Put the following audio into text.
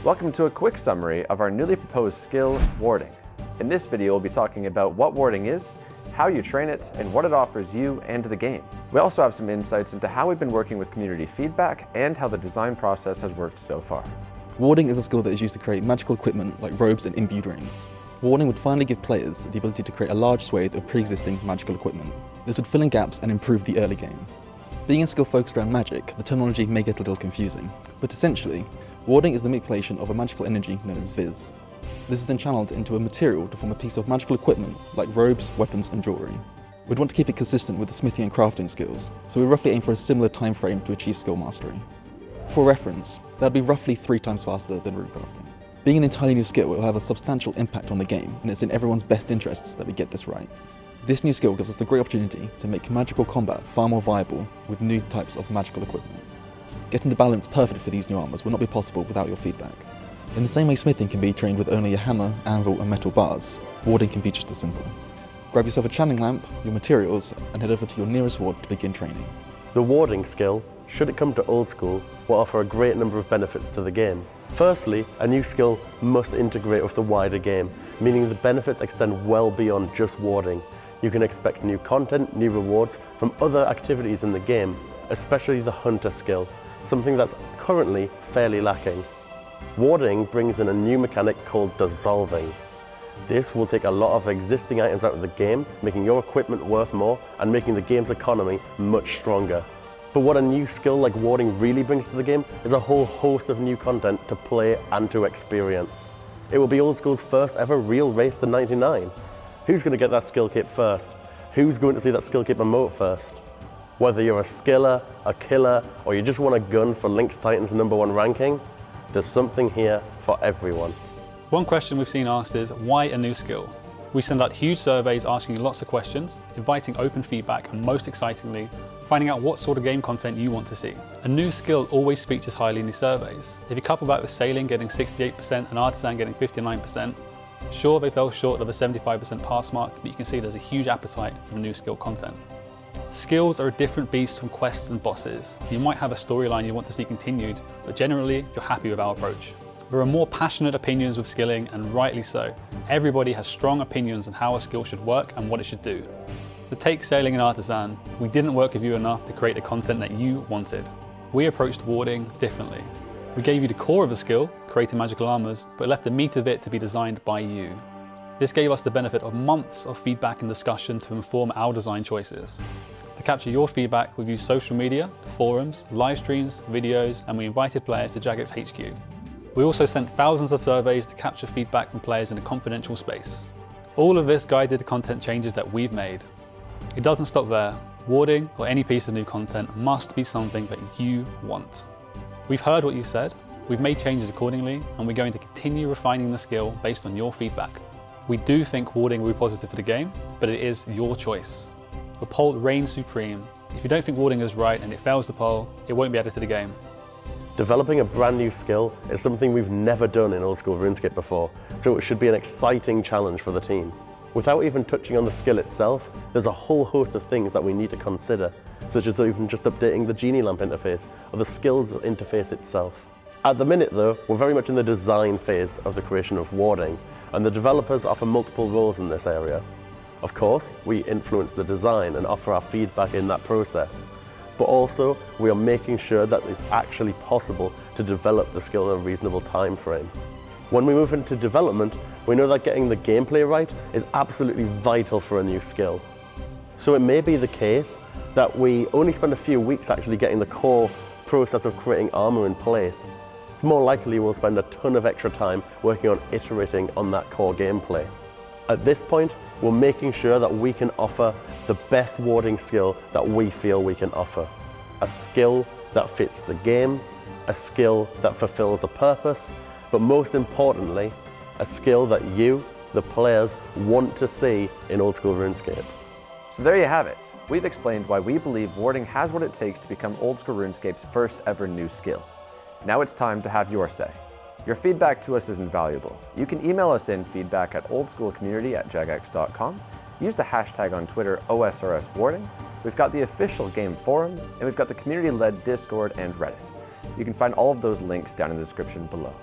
Welcome to a quick summary of our newly proposed skill, warding. In this video, we'll be talking about what warding is, how you train it, and what it offers you and the game. We also have some insights into how we've been working with community feedback and how the design process has worked so far. Warding is a skill that is used to create magical equipment like robes and imbued rings. Warding would finally give players the ability to create a large swathe of pre-existing magical equipment. This would fill in gaps and improve the early game. Being a skill focused around magic, the terminology may get a little confusing, but essentially, warding is the manipulation of a magical energy known as Viz. This is then channeled into a material to form a piece of magical equipment like robes, weapons and jewellery. We'd want to keep it consistent with the smithing and crafting skills, so we roughly aim for a similar time frame to achieve skill mastery. For reference, that would be roughly 3 times faster than rune crafting. Being an entirely new skill, it will have a substantial impact on the game, and it's in everyone's best interests that we get this right. This new skill gives us the great opportunity to make magical combat far more viable with new types of magical equipment. Getting the balance perfect for these new armors will not be possible without your feedback. In the same way smithing can be trained with only a hammer, anvil and metal bars, warding can be just as simple. Grab yourself a channeling lamp, your materials, and head over to your nearest ward to begin training. The warding skill, should it come to Old School, will offer a great number of benefits to the game. Firstly, a new skill must integrate with the wider game, meaning the benefits extend well beyond just warding. You can expect new content, new rewards from other activities in the game, especially the hunter skill, something that's currently fairly lacking. Warding brings in a new mechanic called dissolving. This will take a lot of existing items out of the game, making your equipment worth more and making the game's economy much stronger. But what a new skill like warding really brings to the game is a whole host of new content to play and to experience. It will be Old School's first ever real race to 99. Who's going to get that skill cape first? Who's going to see that skill cape emote first? Whether you're a skiller, a killer, or you just want a gun for Lynx Titan's #1 ranking, there's something here for everyone. One question we've seen asked is, why a new skill? We send out huge surveys asking you lots of questions, inviting open feedback, and most excitingly, finding out what sort of game content you want to see. A new skill always features highly in these surveys. If you couple that with sailing getting 68% and artisan getting 59%, sure, they fell short of a 75% pass mark, but you can see there's a huge appetite for new skill content. Skills are a different beast from quests and bosses. You might have a storyline you want to see continued, but generally, you're happy with our approach. There are more passionate opinions with skilling, and rightly so. Everybody has strong opinions on how a skill should work and what it should do. To take sailing and artisan, we didn't work with you enough to create the content that you wanted. We approached warding differently. We gave you the core of the skill, creating magical armors, but left the meat of it to be designed by you. This gave us the benefit of months of feedback and discussion to inform our design choices. To capture your feedback, we've used social media, forums, live streams, videos, and we invited players to Jagex HQ. We also sent thousands of surveys to capture feedback from players in a confidential space. All of this guided the content changes that we've made. It doesn't stop there. Warding, or any piece of new content, must be something that you want. We've heard what you said, we've made changes accordingly, and we're going to continue refining the skill based on your feedback. We do think warding will be positive for the game, but it is your choice. The poll reigns supreme. If you don't think warding is right and it fails the poll, it won't be added to the game. Developing a brand new skill is something we've never done in Old School RuneScape before, so it should be an exciting challenge for the team. Without even touching on the skill itself, there's a whole host of things that we need to consider, such as even just updating the Genie Lamp interface or the skills interface itself. At the minute though, we're very much in the design phase of the creation of warding, and the developers offer multiple roles in this area. Of course, we influence the design and offer our feedback in that process, but also we are making sure that it's actually possible to develop the skill in a reasonable time frame. When we move into development, we know that getting the gameplay right is absolutely vital for a new skill. So it may be the case that we only spend a few weeks actually getting the core process of creating armor in place. It's more likely we'll spend a ton of extra time working on iterating on that core gameplay. At this point, we're making sure that we can offer the best warding skill that we feel we can offer. A skill that fits the game, a skill that fulfills a purpose, but most importantly, a skill that you, the players, want to see in Old School RuneScape. So there you have it. We've explained why we believe warding has what it takes to become Old School RuneScape's first ever new skill. Now it's time to have your say. Your feedback to us is invaluable. You can email us in feedback at oldschoolcommunity@jagex.com. Use the hashtag on Twitter OSRS warding. We've got the official game forums, and we've got the community-led Discord and Reddit. You can find all of those links down in the description below.